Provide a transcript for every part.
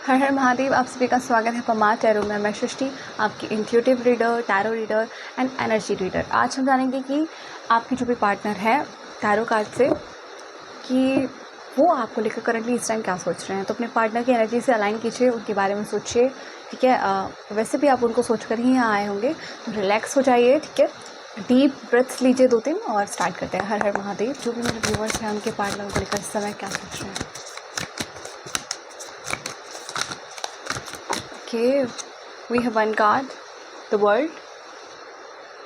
हर हर महादेव। आप सभी का स्वागत है पमा टैरो में। मैं सृष्टि, आपकी intuitive reader, tarot reader and energy reader. आज हम जानेंगे कि आपकी जो भी पार्टनर है टैरो कार्ड से कि वो आपको लेकर करंटली इस टाइम क्या सोच रहे हैं। तो अपने पार्टनर की एनर्जी से अलाइन कीजिए, उनके बारे में सोचिए, ठीक है। वैसे भी आप उनको सोच कर ही यहाँ आए होंगे, तो रिलैक्स हो जाइए, ठीक है। डीप ब्रेथ्स लीजिए 2-3 और स्टार्ट करते हैं। हर हर महादेव। जो भी मेरे व्यूवर्स हैं उनके पार्टनर को लेकर इस समय क्या सोच रहे हैं। Okay, we have one card, the world.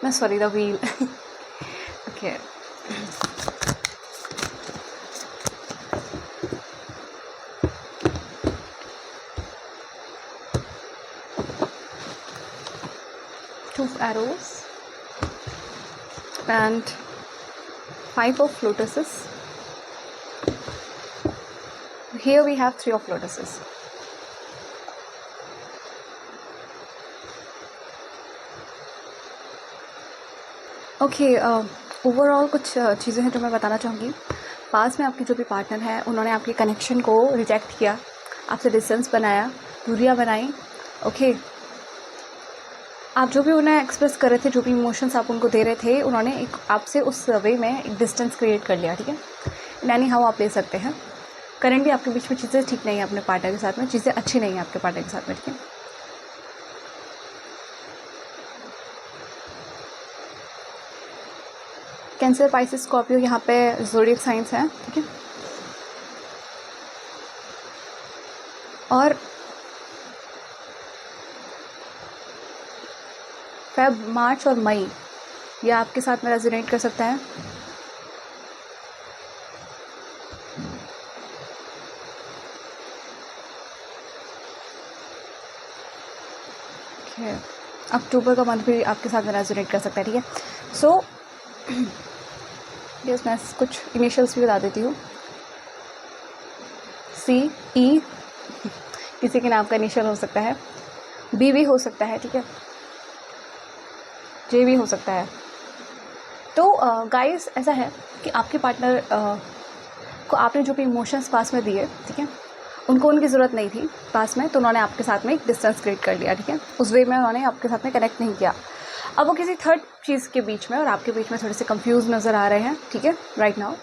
No, sorry, the wheel. Okay. Two arrows and 5 of lotuses. Here we have 3 of lotuses. Okay, overall कुछ चीज़ें हैं जो मैं बताना चाहूँगी। पास में आपकी जो भी पार्टनर है उन्होंने आपके कनेक्शन को रिजेक्ट किया, आपसे डिस्टेंस बनाया, दूरियां बनाई। ओके, आप जो भी उन्हें एक्सप्रेस कर रहे थे, जो भी इमोशंस आप उनको दे रहे थे, उन्होंने एक आपसे उस वे में एक डिस्टेंस क्रिएट कर लिया, ठीक है। यानी हाउ आप ले सकते हैं करेंटली आपके बीच में चीज़ें ठीक नहीं है, अपने पार्टनर के साथ में चीज़ें अच्छी नहीं है आपके पार्टनर के साथ में, ठीक है। कैंसर, पाइसेस, स्कॉर्पियो यहाँ पे ज़ोडिएक साइंस हैं, ठीक है। और फेब, मार्च और मई ये आपके साथ में रेजोनेट कर सकता है। अक्टूबर का मंथ भी आपके साथ में रेजोनेट कर सकता है, ठीक है। सो यस, मैं कुछ इनिशियल्स भी बता देती हूँ। CE किसी के नाम का इनिशियल हो सकता है, B भी हो सकता है, ठीक है, J भी हो सकता है। तो गाइस ऐसा है कि आपके पार्टनर को आपने जो भी इमोशंस पास में दिए, ठीक है, उनको उनकी ज़रूरत नहीं थी पास में, तो उन्होंने आपके साथ में एक डिस्टेंस क्रिएट कर लिया, ठीक है। उस वे में उन्होंने आपके साथ में कनेक्ट नहीं किया। अब वो किसी थर्ड चीज़ के बीच में और आपके बीच में थोड़े से कंफ्यूज नज़र आ रहे हैं, ठीक है। Right now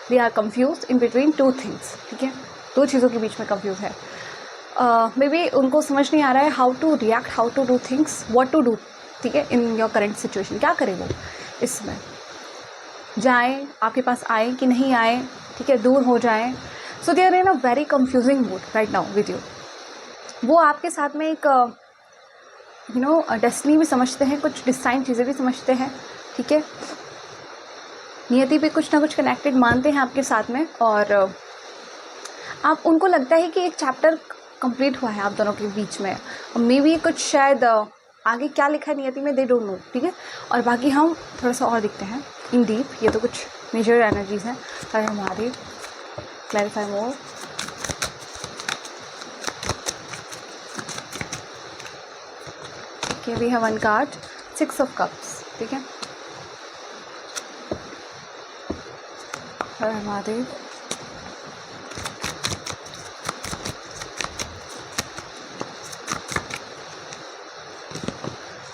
we are confuse in between 2 things, ठीक है। 2 चीज़ों के बीच में कंफ्यूज है। मे बी उनको समझ नहीं आ रहा है how to react, how to do things, what to do, ठीक है, इन योर करेंट सिचुएशन। क्या करें वो इसमें, जाएँ आपके पास, आए कि नहीं आए, ठीक है, दूर हो जाएँ। So they are in a very confusing mood right now with you. वो आपके साथ में एक डेस्टिनी भी समझते हैं, कुछ डिस्टाइन चीज़ें भी समझते हैं, ठीक है। नियति पे कुछ ना कुछ कनेक्टेड मानते हैं आपके साथ में, और आप उनको लगता है कि एक चैप्टर कंप्लीट हुआ है आप दोनों के बीच में। और मे बी कुछ शायद आगे क्या लिखा है नियति में दे डोंट नो, ठीक है। और बाकी हम थोड़ा सा और दिखते हैं इन डीप। ये तो कुछ मेजर एनर्जीज हैं। पर हमारी clarify more. Okay, we have one card, 6 of cups, ठीक है। Har Har Mahadev.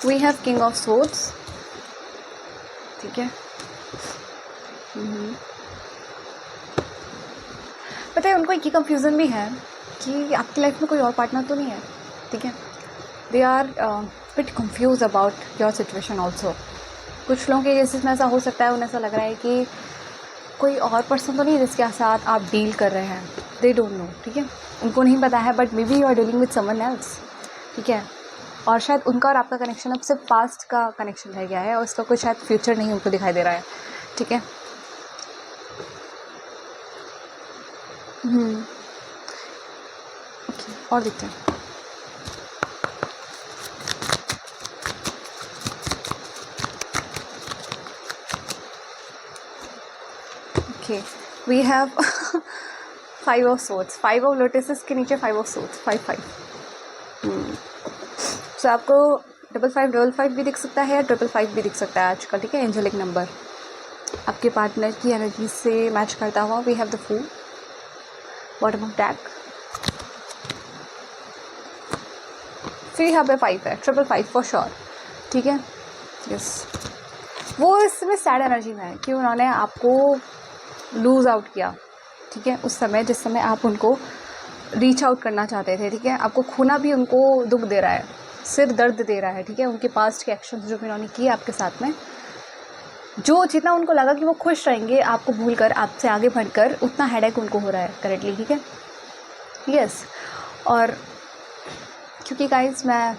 We have king of swords, ठीक है। पता है उनको एक ही कंफ्यूजन भी है कि आपकी लाइफ में कोई और पार्टनर तो नहीं है, ठीक है। They are bit confuse about your situation also. कुछ लोगों के केसेस में ऐसा हो सकता है, उन्हें ऐसा लग रहा है कि कोई और पर्सन तो नहीं है जिसके साथ आप डील कर रहे हैं। दे डोंट नो, ठीक है, उनको नहीं पता है, but maybe you are dealing with someone else, ठीक है। और शायद उनका और आपका कनेक्शन अब सिर्फ पास्ट का कनेक्शन रह गया है और उसका कोई शायद फ्यूचर नहीं उनको दिखाई दे रहा है, ठीक है। ओके, और देखते हैं। Okay, we have 5 of swords, 5 of lotuses के नीचे 5 ऑफ सोर्ड्स, 5-5। सो आपको 5555 भी दिख सकता है या 555 भी दिख सकता है आजकल, ठीक है। एंजेलिक नंबर आपके पार्टनर की एनर्जी से मैच करता हुआ। We have the fool, bottom of deck, फिर यहाँ पे 5 है, 555 फॉर श्योर, ठीक है। यस, वो इसमें सैड एनर्जी में है कि उन्होंने आपको लूज़ आउट किया, ठीक है, उस समय जिस समय आप उनको रीच आउट करना चाहते थे, ठीक है। आपको खोना भी उनको दुख दे रहा है, सिर दर्द दे रहा है, ठीक है। उनके पास्ट के एक्शंस जो भी उन्होंने किए आपके साथ में, जो जितना उनको लगा कि वो खुश रहेंगे आपको भूल कर, आपसे आगे बढ़कर, उतना हेडेक उनको हो रहा है करेंटली, ठीक है। यस, और क्योंकि गाइस मैं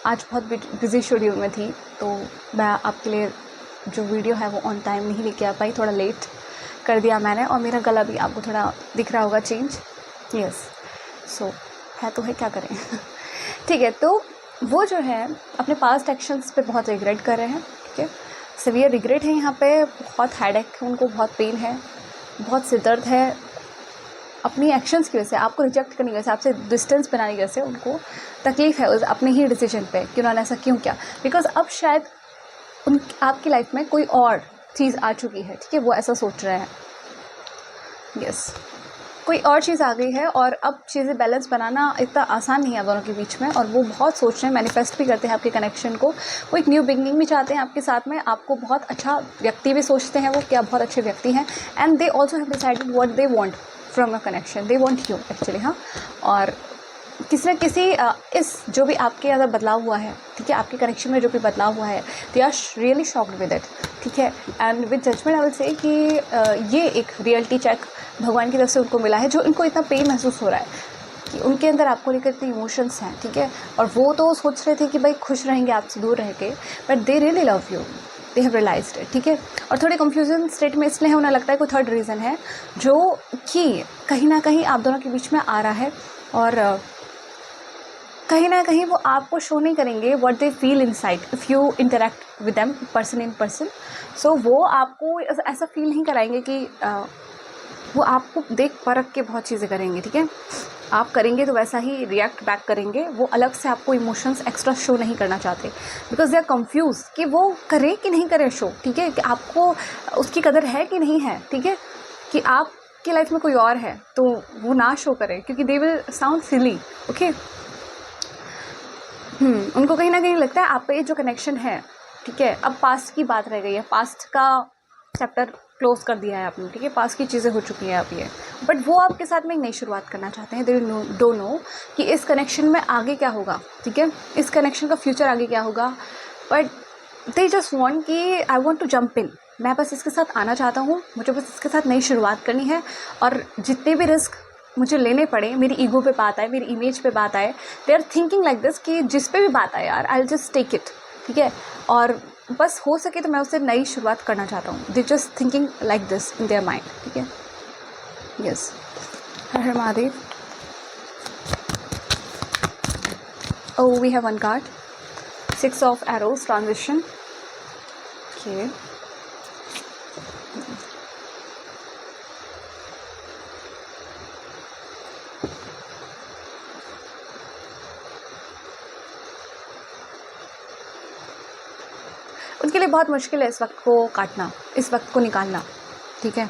आज बहुत बिजी शेड्यूल में थी, तो मैं आपके लिए जो वीडियो है वो ऑन टाइम नहीं लेके आ पाई, थोड़ा लेट कर दिया मैंने, और मेरा गला भी आपको थोड़ा दिख रहा होगा चेंज। यस, सो है तो है, क्या करें ठीक है। तो वो जो है अपने पास्ट एक्शंस पे बहुत रिग्रेट कर रहे हैं, ठीक है, सीवियर रिग्रेट है यहाँ पे, बहुत हेडेक है उनको, बहुत पेन है, बहुत सिरदर्द है अपनी एक्शंस की वजह से, आपको रिजेक्ट करने की वजह से, आपसे डिस्टेंस बनाने की वजह से उनको तकलीफ़ है उस अपने ही डिसीजन पे कि उन्होंने ऐसा क्यों किया। बिकॉज अब शायद आपकी लाइफ में कोई और चीज़ आ चुकी है, ठीक है, वो ऐसा सोच रहे हैं। यस, कोई और चीज़ आ गई है और अब चीज़ें बैलेंस बनाना इतना आसान नहीं है दोनों के बीच में, और वो बहुत सोच रहे हैं, मैनिफेस्ट भी करते हैं आपके कनेक्शन को, वो एक न्यू बिगनिंग भी चाहते हैं आपके साथ में, आपको बहुत अच्छा व्यक्ति भी सोचते हैं वो, क्या बहुत अच्छे व्यक्ति हैं, and they also have decided what they want from a connection, they want you actually. हाँ, और किसी न किसी इस जो भी आपके अंदर बदलाव हुआ है, ठीक है, आपके कनेक्शन में जो भी बदलाव हुआ है, they are really shocked with it, ठीक है। And with judgement I will say कि ये एक रियलिटी चेक भगवान की तरफ से उनको मिला है, जो इनको इतना पेन महसूस हो रहा है कि उनके अंदर आपको लेकर इतने इमोशंस हैं, ठीक है। और वो तो सोच रहे थे कि भाई खुश रहेंगे आपसे दूर रह के, but they really love you, they have realised it, ठीक है। और थोड़े कंफ्यूजन स्टेट में इसलिए है, उन्हें लगता है कोई थर्ड रीज़न है जो कि कहीं ना कहीं आप दोनों के बीच में आ रहा है, और कहीं ना कहीं वो आपको शो नहीं करेंगे what they feel inside if you interact with them person in person. So वो आपको ऐसा फील नहीं कराएंगे कि वो आपको देख परख के बहुत चीज़ें करेंगे, ठीक है। आप करेंगे तो वैसा ही रिएक्ट बैक करेंगे, वो अलग से आपको इमोशंस एक्स्ट्रा शो नहीं करना चाहते, बिकॉज दे आर कन्फ्यूज कि वो करे कि नहीं करे शो, ठीक है, कि आपको उसकी कदर है कि नहीं है, ठीक है, कि आपकी लाइफ में कोई और है तो वो ना शो करे, क्योंकि they will sound silly, okay. उनको कहीं ना कहीं लगता है आप पे जो कनेक्शन है, ठीक है, अब पास्ट की बात रह गई है, पास्ट का चैप्टर क्लोज कर दिया है आपने, ठीक है, पास्ट की चीज़ें हो चुकी हैं अब ये, बट वो आपके साथ में एक नई शुरुआत करना चाहते हैं। दे डोंट नो कि इस कनेक्शन में आगे क्या होगा, ठीक है, इस कनेक्शन का फ्यूचर आगे क्या होगा, बट दे जस्ट वॉन्ट कि I want to jump in, मैं बस इसके साथ आना चाहता हूँ, मुझे बस इसके साथ नई शुरुआत करनी है, और जितने भी रिस्क मुझे लेने पड़े, मेरी ईगो पे बात आए, मेरी इमेज पे बात आए, they are thinking like this कि जिस पे भी बात आए यार I will just take it, ठीक है, और बस हो सके तो मैं उससे नई शुरुआत करना चाहता हूँ। They just thinking like this in their mind, ठीक है। Yes, her Har Mahadev. Oh, we have one card, 6 of arrows, transition. Okay. उनके लिए बहुत मुश्किल है इस वक्त को काटना, इस वक्त को निकालना, ठीक है,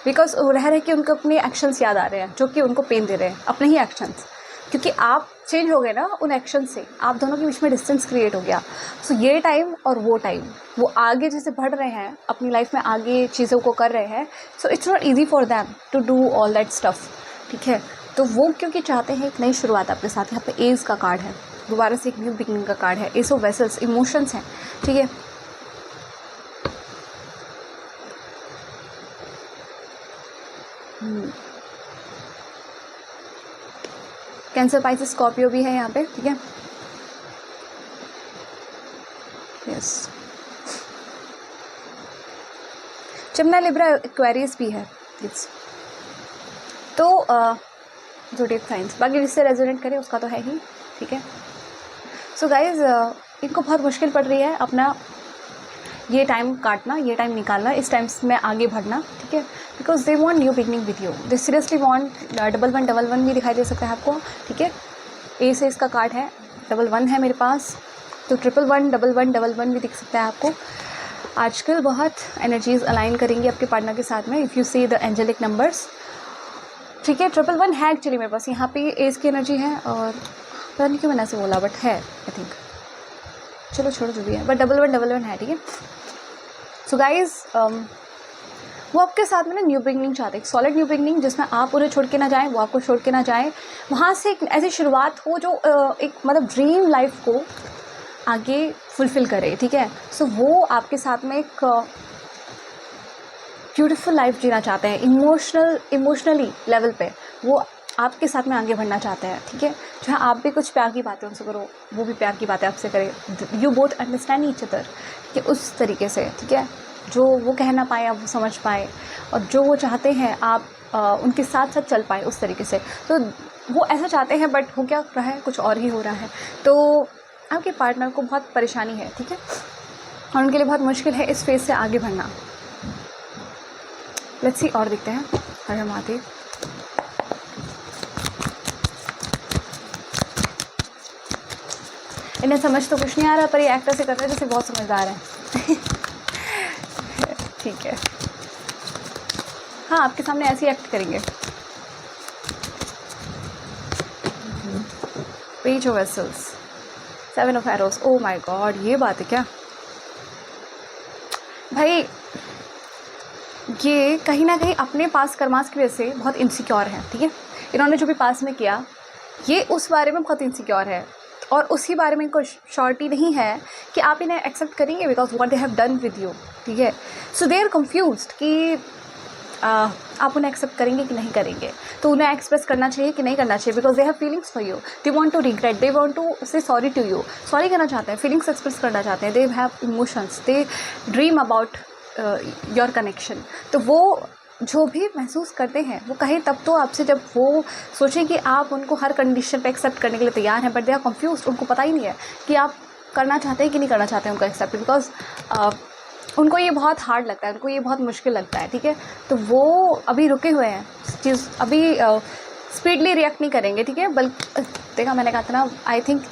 बिकॉज रह रहे कि उनको अपने एक्शंस याद आ रहे हैं जो कि उनको पेन दे रहे हैं, अपने ही एक्शंस, क्योंकि आप चेंज हो गए ना उन एक्शन से, आप दोनों के बीच में डिस्टेंस क्रिएट हो गया। सो ये टाइम और वो टाइम, वो आगे जैसे बढ़ रहे हैं अपनी लाइफ में, आगे चीज़ों को कर रहे हैं, so it's not easy for them to do all that stuff, ठीक है। तो वो क्योंकि चाहते हैं एक नई शुरुआत आपके साथ, यहाँ पे एज का कार्ड है, दोबारा से एक न्यू बिगिनिंग का कार्ड है, एस ऑफ वेसल्स, इमोशंस हैं, ठीक है। कैंसर, पाइसेस, स्कॉर्पियो भी है यहाँ पे, ठीक है। यस, जमुना, लिब्रा, एक्वेरियस भी है, प्लीज। तो ज़ोडिएक साइंस, बाकी जिससे रेजोनेट करे उसका तो है ही, ठीक है। सो गाइज, इनको बहुत मुश्किल पड़ रही है अपना ये टाइम काटना, ये टाइम निकालना, इस टाइम में आगे बढ़ना, ठीक है, because they want new beginning with you, they seriously want 1111 भी दिखाई दे सकता है आपको, ठीक है। ए से इसका कार्ड है, 11 है मेरे पास, तो 111111 भी दिख सकता है आपको। आजकल बहुत एनर्जीज अलाइन करेंगी आपके पार्टनर के साथ में, if you see the angelic numbers, ठीक है। 1111 है एक्चुअली मेरे पास, यहाँ पे एज की एनर्जी है और पता नहीं क्यों मैंने ऐसे बोला, बट है आई थिंक, चलो छोड़ो जो भी है, बट डबल वन है, ठीक है। सो गाइज वो आपके साथ में ना न्यू बिगनिंग चाहते हैं, एक सॉलिड न्यू बिगनिंग जिसमें आप उन्हें छोड़ के ना जाएं, वो आपको छोड़ के ना जाएं, वहाँ से एक ऐसी शुरुआत हो जो एक मतलब ड्रीम लाइफ को आगे फुलफ़िल करे, ठीक है। सो वो आपके साथ में एक ब्यूटीफुल लाइफ जीना चाहते हैं, इमोशनली लेवल पे वो आपके साथ में आगे बढ़ना चाहते हैं, ठीक है। जहाँ आप भी कुछ प्यार की बातें उनसे करो, वो भी प्यार की बातें आपसे करे, you both understand each other, ठीक है, उस तरीके से, ठीक है। जो वो कह ना पाए आप वो समझ पाए, और जो वो चाहते हैं आप उनके साथ साथ चल पाए उस तरीके से। तो वो ऐसा चाहते हैं, बट हो क्या रहा है, कुछ और ही हो रहा है। तो आपके पार्टनर को बहुत परेशानी है, ठीक है, और उनके लिए बहुत मुश्किल है इस फेज़ से आगे बढ़ना। लेट्स सी और देखते हैं। हर हर महादेव। इन्हें समझ तो कुछ नहीं आ रहा, पर ये एक्टर से कर रहे हैं जैसे बहुत समझदार है। ठीक है, हाँ आपके सामने ऐसे ही एक्ट करेंगे। Page of vessels, 7 of arrows, oh my God, ये बात है क्या भाई। ये कहीं ना कहीं अपने पास कर्मास की वजह से बहुत इनसिक्योर है, ठीक है। इन्होंने जो भी पास में किया ये उस बारे में बहुत इनसिक्योर है, और उसी बारे में इनको श्योरिटी नहीं है कि आप इन्हें एक्सेप्ट करेंगे because what they have done with you, ठीक है। सो दे आर कन्फ्यूज्ड कि आप उन्हें एक्सेप्ट करेंगे कि नहीं करेंगे। तो उन्हें एक्सप्रेस करना चाहिए कि नहीं करना चाहिए, because they have feelings for you, they want to regret, they want to say sorry to you, sorry करना चाहते हैं, फीलिंग्स एक्सप्रेस करना चाहते हैं, they have emotions, they dream about your connection. तो वो जो भी महसूस करते हैं वो कहें तब तो आपसे, जब वो सोचें कि आप उनको हर कंडीशन पे एक्सेप्ट करने के लिए तैयार हैं, बट दे आर कन्फ्यूज्ड, उनको पता ही नहीं है कि आप करना चाहते हैं कि नहीं करना चाहते हैं उनको एक्सेप्ट, बिकॉज उनको ये बहुत हार्ड लगता है, उनको ये बहुत मुश्किल लगता है, ठीक है। तो वो अभी रुके हुए हैं चीज़, अभी स्पीडली रिएक्ट नहीं करेंगे, ठीक है। बल्कि देखा मैंने कहा था ना, आई थिंक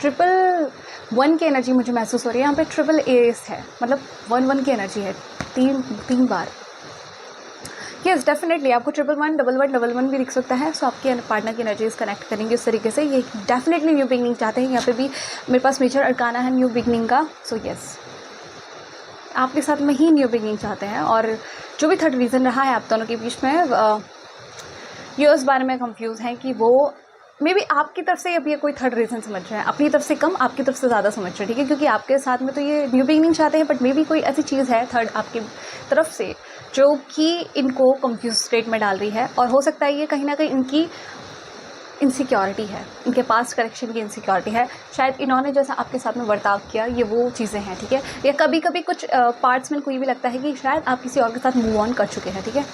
111 की एनर्जी मुझे महसूस हो रही है यहाँ पे। 888 है, मतलब 11 की एनर्जी है, तीन बार। यस डेफिनेटली आपको 1111 भी दिख सकता है। सो आपके पार्टनर की एनर्जीज कनेक्ट करेंगे उस तरीके से। ये डेफिनेटली न्यू बिगनिंग चाहते हैं। यहाँ पे भी मेरे पास मेजर अरकाना है न्यू बिगनिंग का। सो यस आपके साथ में ही न्यू बिगनिंग चाहते हैं। और जो भी थर्ड रीज़न रहा है आप दोनों के बीच में, ये उस बारे में कंफ्यूज हैं कि वो मे बी आपकी तरफ से अभी कोई थर्ड रीज़न समझ रहे हैं, अपनी तरफ से कम आपकी तरफ से ज़्यादा समझ रहे हैं, ठीक है। क्योंकि आपके साथ में तो ये न्यू बिगनिंग चाहते हैं, बट मे बी कोई ऐसी चीज़ है थर्ड आपकी तरफ से जो कि इनको कंफ्यूज स्टेट में डाल रही है। और हो सकता है ये कहीं ना कहीं इनकी इनसिक्योरिटी है, इनके पास्ट करेक्शन की इनसिक्योरिटी है। शायद इन्होंने जैसा आपके साथ में बर्ताव किया ये वो चीज़ें हैं, ठीक है। या कभी कभी कुछ पार्ट्स में कोई भी लगता है कि शायद आप किसी और के साथ मूव ऑन कर चुके हैं, ठीक है।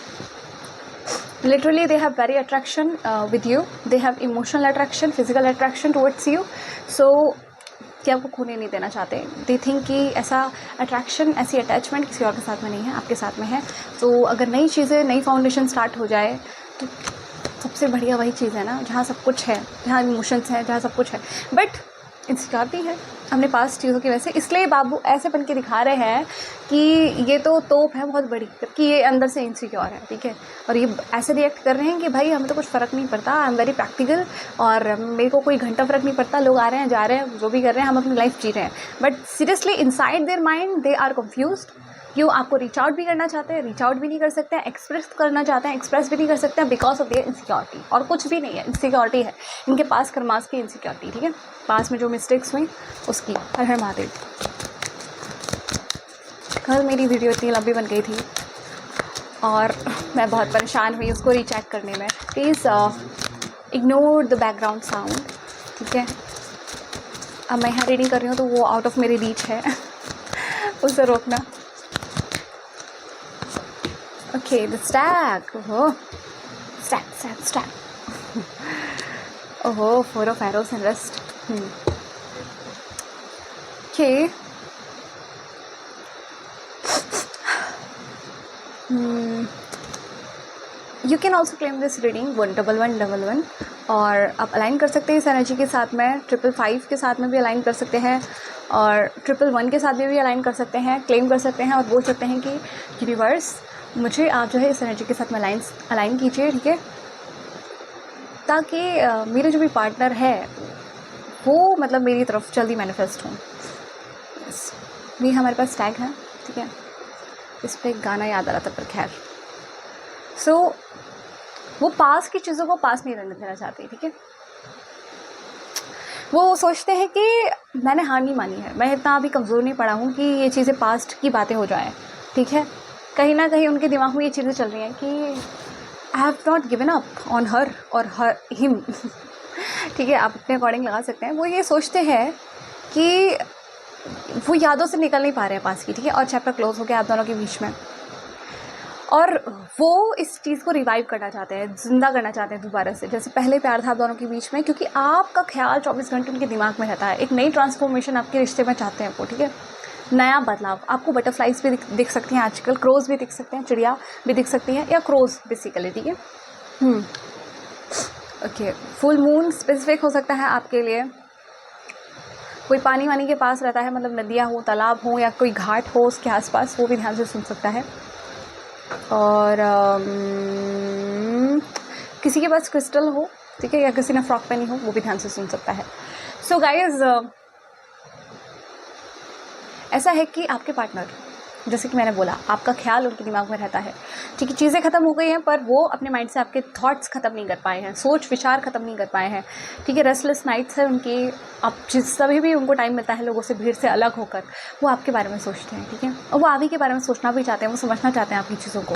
Literally they have very attraction with you, they have emotional attraction, physical attraction towards you, so कि आपको खोने नहीं देना चाहते। they think कि ऐसा अट्रैक्शन, ऐसी अटैचमेंट किसी और के साथ में नहीं है, आपके साथ में है। तो अगर नई चीज़ें, नई फाउंडेशन स्टार्ट हो जाए तो सबसे बढ़िया वही चीज़ है ना, जहाँ सब कुछ है, जहाँ इमोशंस हैं, जहाँ सब कुछ है। बट इनसिक्योरिटी है अपने पास चीज़ों की वजह से, इसलिए बाबू ऐसे बन के दिखा रहे हैं कि ये तो तोप है बहुत बड़ी, जबकि ये अंदर से इनसिक्योर है, ठीक है। और ये ऐसे रिएक्ट कर रहे हैं कि भाई हमें तो कुछ फ़र्क नहीं पड़ता, आई एम वेरी प्रैक्टिकल, और मेरे को कोई घंटा फ़र्क नहीं पड़ता, लोग आ रहे हैं जा रहे हैं, जो भी कर रहे हैं, हम अपनी लाइफ जी रहे हैं। But seriously inside their mind they are confused. क्यों आपको रीच आउट भी करना चाहते हैं, रीच आउट भी नहीं कर सकते हैं, एक्सप्रेस करना चाहते हैं, एक्सप्रेस भी नहीं कर सकते हैं, बिकॉज ऑफ देयर इनसिक्योरिटी। और कुछ भी नहीं है, इनसिक्योरिटी है इनके पास, कर्मास की इनसिक्योरिटी, ठीक है। पास में जो मिस्टेक्स हुई उसकी। हर हर महादेव। कल मेरी वीडियो इतनी लंबी बन गई थी और मैं बहुत परेशान हुई उसको रीचेक करने में। Please ignore the background sound, ठीक है। अब मैं यहाँ रीडिंग कर रही हूँ तो वो आउट ऑफ मेरी रीच है, उसे रोकना। Okay, the stack. Oh, stack. Oh, 4 of arrows and rest. Okay. You can also claim this reading 11111 और आप अलाइन कर सकते हैं इस एनर्जी के साथ में, 555 के साथ में भी अलाइन कर सकते हैं, और 111 के साथ भी अलाइन कर सकते हैं, क्लेम कर सकते हैं और बोल सकते हैं कि यूनिवर्स मुझे आप जो है इस एनर्जी के साथ में अलाइन कीजिए, ठीक है, ताकि मेरे जो भी पार्टनर है वो मतलब मेरी तरफ जल्दी मैनिफेस्ट हों। ये हमारे पास टैग है, ठीक है। इस पर एक गाना याद आ रहा था, पर खैर। सो वो पास की चीज़ों को पास नहीं रहने देना चाहते, ठीक है। वो सोचते हैं कि मैंने हार नहीं मानी है, मैं इतना अभी कमज़ोर नहीं पड़ा हूँ कि ये चीज़ें पास्ट की बातें हो जाएं, ठीक है। कहीं ना कहीं उनके दिमाग में ये चीज़ें चल रही हैं कि I have not given up on her और हर हिम ठीक है, आप अपने अकॉर्डिंग लगा सकते हैं। वो ये सोचते हैं कि वो यादों से निकल नहीं पा रहे हैं पास की, ठीक है। और चैप्टर क्लोज हो गया आप दोनों के बीच में, और वो इस चीज़ को रिवाइव करना चाहते हैं, ज़िंदा करना चाहते हैं दोबारा से, जैसे पहले प्यार था आप दोनों के बीच में, क्योंकि आपका ख्याल 24 घंटे उनके दिमाग में रहता है। एक नई ट्रांसफॉर्मेशन आपके रिश्ते में चाहते हैं वो, ठीक है। नया बदलाव। आपको बटरफ्लाइज भी दिख सकती हैं आजकल, क्रोज भी दिख सकते हैं, चिड़िया भी दिख सकती हैं, या क्रोज बेसिकली, ठीक है। ओके, फुल मून स्पेसिफिक हो सकता है आपके लिए। कोई पानी वानी के पास रहता है, मतलब नदियाँ हो, तालाब हो, या कोई घाट हो उसके आसपास, वो भी ध्यान से सुन सकता है। और किसी के पास क्रिस्टल हो, ठीक है, या किसी ने फ्रॉक पहनी हो, वो भी ध्यान से सुन सकता है। सो गाइज, ऐसा है कि आपके पार्टनर, जैसे कि मैंने बोला, आपका ख्याल उनके दिमाग में रहता है, ठीक है। चीज़ें ख़त्म हो गई हैं, पर वो अपने माइंड से आपके थॉट्स ख़त्म नहीं कर पाए हैं, सोच विचार ख़त्म नहीं कर पाए हैं, ठीक है। रेस्टलेस नाइट्स है उनकी। अब जिस सभी भी उनको टाइम मिलता है लोगों से, भीड़ से अलग होकर, वो आपके बारे में सोचते हैं, ठीक है। और वो आगे के बारे में सोचना भी चाहते हैं, वो समझना चाहते हैं आपकी चीज़ों को,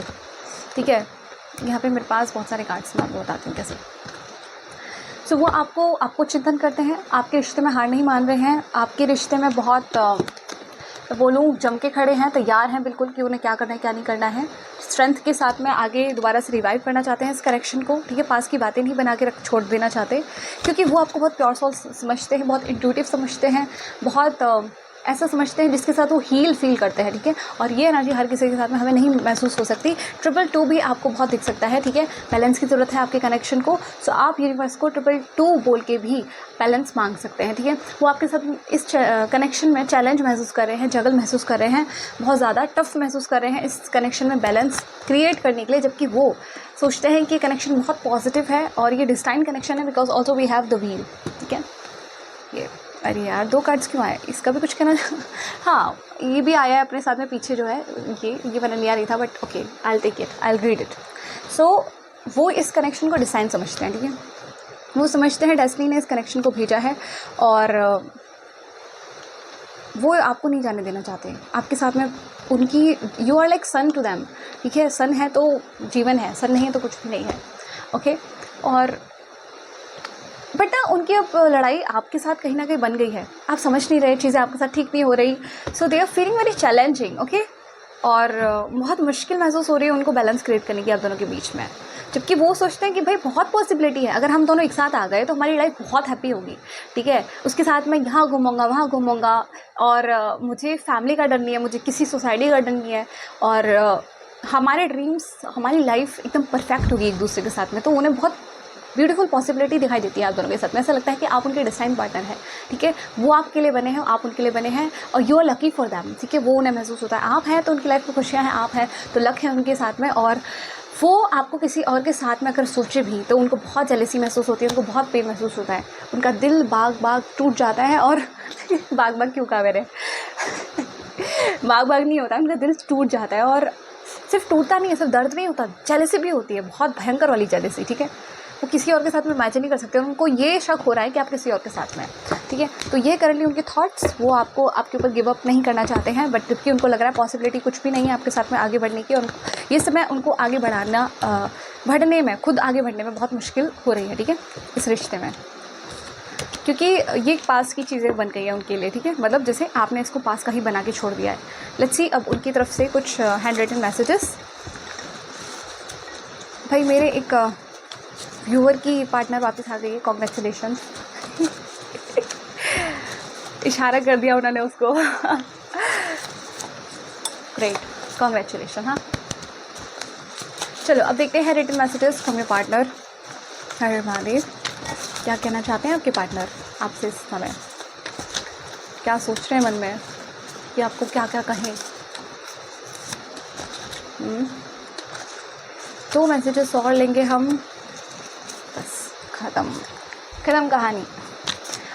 ठीक है। यहाँ पर मेरे पास बहुत सारे कार्ड्स हैं, आपको बताती हूँ कैसे। सो वो आपको चिंतन करते हैं, आपके रिश्ते में हार नहीं मान रहे हैं, आपके रिश्ते में बहुत बोलूँ जम के खड़े हैं, तैयार हैं बिल्कुल कि उन्हें क्या करना है क्या नहीं करना है। स्ट्रेंथ के साथ में आगे दोबारा से रिवाइव करना चाहते हैं इस कनेक्शन को, ठीक है। पास की बातें नहीं बना के छोड़ देना चाहते, क्योंकि वो आपको बहुत प्योर सोल समझते हैं, बहुत इंट्यूटिव समझते हैं, बहुत ऐसा समझते हैं जिसके साथ वो हील फील करते हैं, ठीक है। और ये एनर्जी हर किसी के साथ में हमें नहीं महसूस हो सकती। 222 भी आपको बहुत दिख सकता है, ठीक है। बैलेंस की ज़रूरत है आपके कनेक्शन को। सो आप यूनिवर्स को 222 बोल के भी बैलेंस मांग सकते हैं, ठीक है। वो आपके साथ इस कनेक्शन में चैलेंज महसूस कर रहे हैं, जगल महसूस कर रहे हैं, बहुत ज़्यादा टफ महसूस कर रहे हैं इस कनेक्शन में बैलेंस क्रिएट करने के लिए, जबकि वो सोचते हैं कि ये कनेक्शन बहुत पॉजिटिव है और ये डिस्टाइन कनेक्शन है, because also we have the wheel, ठीक है। ये अरे यार 2 कार्ड्स क्यों आए, इसका भी कुछ कहना हाँ, ये भी आया है अपने साथ में पीछे जो है, ये मैंने लिया नहीं था, but okay, I will take it, I will read it. So वो इस कनेक्शन को डिज़ाइन समझते हैं, ठीक है। वो समझते हैं डेस्टिनी ने इस कनेक्शन को भेजा है, और वो आपको नहीं जाने देना चाहते आपके साथ में। उनकी you are like sun to them, ठीक है। सन है तो जीवन है, सन नहीं है तो कुछ भी नहीं है, ओके। और बट ना उनकी अब लड़ाई आपके साथ कहीं ना कहीं बन गई है, आप समझ नहीं रहे, चीज़ें आपके साथ ठीक नहीं हो रही। So they are feeling very challenging, okay. और बहुत मुश्किल महसूस हो रही है उनको बैलेंस क्रिएट करने की आप दोनों के बीच में, जबकि वो सोचते हैं कि भाई बहुत पॉसिबिलिटी है, अगर हम दोनों एक साथ आ गए तो हमारी लाइफ बहुत हैप्पी होगी, ठीक है। उसके साथ मैं यहाँ घूमूंगा वहाँ घूमूंगा, और मुझे फैमिली का डर नहीं है, मुझे किसी सोसाइटी का डर नहीं है, और हमारे ड्रीम्स, हमारी लाइफ एकदम परफेक्ट होगी एक दूसरे के साथ में। तो उन्हें बहुत ब्यूटीफुल पॉसिबिलिटी दिखाई देती है आप दोनों के साथ में। ऐसा लगता है कि आप उनके डिस्टाइन पार्टनर हैं, ठीक है। वो आपके लिए बने हैं, आप उनके लिए बने हैं, और you are lucky for them, ठीक है। वो उन्हें महसूस होता है आप हैं तो उनकी लाइफ में खुशियाँ हैं, आप हैं तो लक है उनके साथ में। और वो आपको किसी और के साथ में अगर सोचे भी तो उनको बहुत जेलसी महसूस होती है, उनको बहुत पेन महसूस होता है, उनका दिल बाग टूट जाता है। और बाग क्यों कहा मैंने बाग नहीं होता, उनका दिल टूट जाता है। और सिर्फ टूटता नहीं है, सिर्फ दर्द नहीं होता, जेलसी भी होती है, बहुत भयंकर वाली जेलसी, ठीक है। वो किसी और के साथ में मैच नहीं कर सकते, उनको ये शक हो रहा है कि आप किसी और के साथ में, ठीक है। तो ये करंटली उनके थॉट्स, वो आपको आपके ऊपर गिव अप नहीं करना चाहते हैं, बट जबकि उनको लग रहा है पॉसिबिलिटी कुछ भी नहीं है आपके साथ में आगे बढ़ने की। और ये समय उनको आगे बढ़ने में, खुद आगे बढ़ने में बहुत मुश्किल हो रही है, ठीक है, इस रिश्ते में, क्योंकि ये पास की चीज़ें बन गई है उनके लिए, ठीक है। मतलब जैसे आपने इसको पास का ही बना के छोड़ दिया है। लेट्स सी अब उनकी तरफ से कुछ हैंड रिटन मैसेजेस। भाई मेरे एक व्यूअर की पार्टनर वापस आ गई है, कॉन्ग्रेचुलेशन इशारा कर दिया उन्होंने उसको ग्रेट, कॉन्ग्रेचुलेशन। हाँ चलो अब देखते हैं written messages from your partner. Hare Mahadev, क्या कहना चाहते हैं आपके पार्टनर आपसे इस समय, क्या सोच रहे हैं मन में कि आपको क्या क्या कहें। 2 मैसेजेस और लेंगे हम, बस ख़त्म कहानी।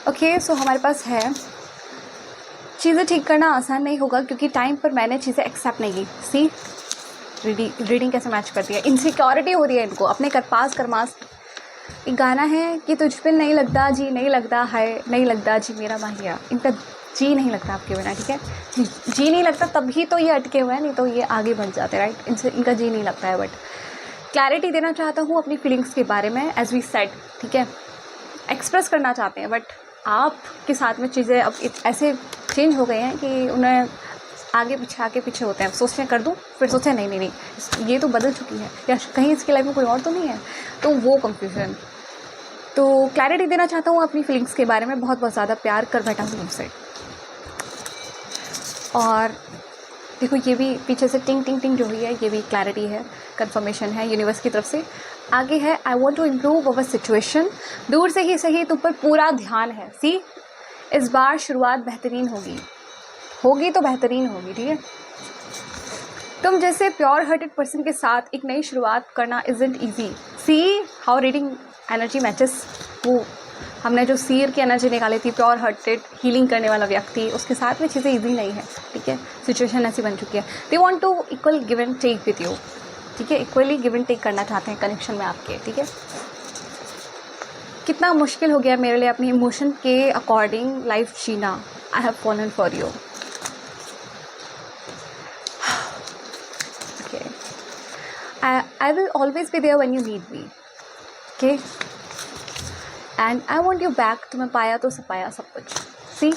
ओके, सो हमारे पास है, चीज़ें ठीक करना आसान नहीं होगा क्योंकि टाइम पर मैंने चीज़ें एक्सेप्ट नहीं की। सी रीडिंग कैसे मैच करती है, इनसिक्योरिटी हो रही है इनको अपने करमास। एक गाना है कि तुझ पे नहीं लगता जी, नहीं लगता है, नहीं लगता जी मेरा माहिया, इनका जी नहीं लगता आपके बिना, ठीक है। जी नहीं लगता तभी तो ये अटके हुए हैं, नहीं तो ये आगे बढ़ जाते, राइट। इनका जी नहीं लगता है। बट क्लैरिटी देना चाहता हूँ अपनी फीलिंग्स के बारे में, एज वी सेड, ठीक है। एक्सप्रेस करना चाहते हैं, बट आपके साथ में चीज़ें अब ऐसे चेंज हो गए हैं कि उन्हें आगे पीछे होते हैं। सोचते हैं कर दूँ, फिर सोचते हैं नहीं ये तो बदल चुकी है, या कहीं इसकी लाइफ में कोई और तो नहीं है, तो वो कंफ्यूजन। तो क्लैरिटी देना चाहता हूँ अपनी फीलिंग्स के बारे में, बहुत ज़्यादा प्यार कर बैठा हूँ उनसे। और देखो ये भी पीछे से टिंग टिंग टिंग जो हुई है, ये भी क्लैरिटी है, कंफर्मेशन है यूनिवर्स की तरफ से। आगे है I want to improve our situation, दूर से ही सही तुम पर पूरा ध्यान है। सी इस बार शुरुआत बेहतरीन होगी तो बेहतरीन होगी, ठीक है। तुम जैसे प्योर हार्टेड पर्सन के साथ एक नई शुरुआत करना isn't easy. See how reading energy matches, वो हमने जो सीर की एनर्जी निकाली थी, प्योर हार्टेड हीलिंग करने वाला व्यक्ति, उसके साथ में चीज़ें ईजी नहीं है, ठीक है। सिचुएशन ऐसी बन चुकी है। They want to equal give and take with you, ठीक है। इक्वली गिव एंड टेक करना चाहते हैं कनेक्शन में आपके, ठीक है। कितना मुश्किल हो गया मेरे लिए अपनी इमोशन के अकॉर्डिंग लाइफ जीना। I have fallen for you. I will always be there when you need me, okay? And I want you back। तुम्हें पाया तो सब पाया सब कुछ। सी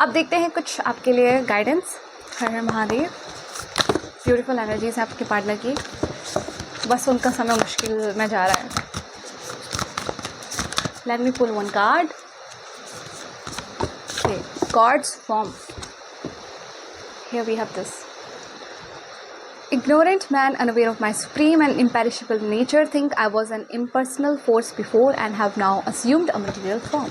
अब देखते हैं कुछ आपके लिए गाइडेंस। हर हर महादेव। ब्यूटीफुल एनर्जीज है आपके पार्टनर की, बस उनका समय मुश्किल में जा रहा है। Let me pull one card. Okay, god's form. Here we have this. Ignorant man, unaware of my supreme and imperishable nature, think I was an impersonal force before and have now assumed a material form.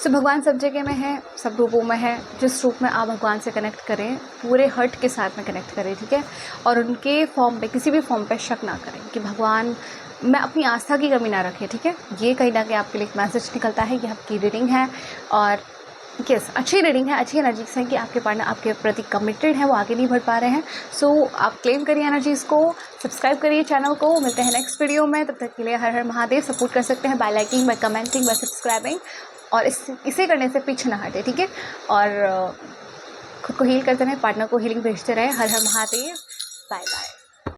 So भगवान सब जगह में है, सब रूपों में है। जिस रूप में आप भगवान से कनेक्ट करें, पूरे हर्ट के साथ में कनेक्ट करें, ठीक है। और उनके फॉर्म पे, किसी भी फॉर्म पे शक ना करें कि भगवान में अपनी आस्था की कमी ना रखें, ठीक है। ये कहीं ना कहीं आपके लिए एक मैसेज निकलता है। ये आपकी रीडिंग है और यस, अच्छी रीडिंग है, अच्छी एनर्जीज हैं कि आपके पार्टनर आपके प्रति कमिटेड है, वो आगे नहीं बढ़ पा रहे हैं। सो आप क्लेम करिए एनर्जीज़ को, सब्सक्राइब करिए चैनल को। मिलते हैं नेक्स्ट वीडियो में, तब तक के लिए हर हर महादेव। सपोर्ट कर सकते हैं by liking, by commenting, by subscribing, और इसे करने से पीछे ना हटे, ठीक है। और खुद को हील करते रहें, पार्टनर को हीलिंग भेजते रहें। हर हर महादेव। Bye bye.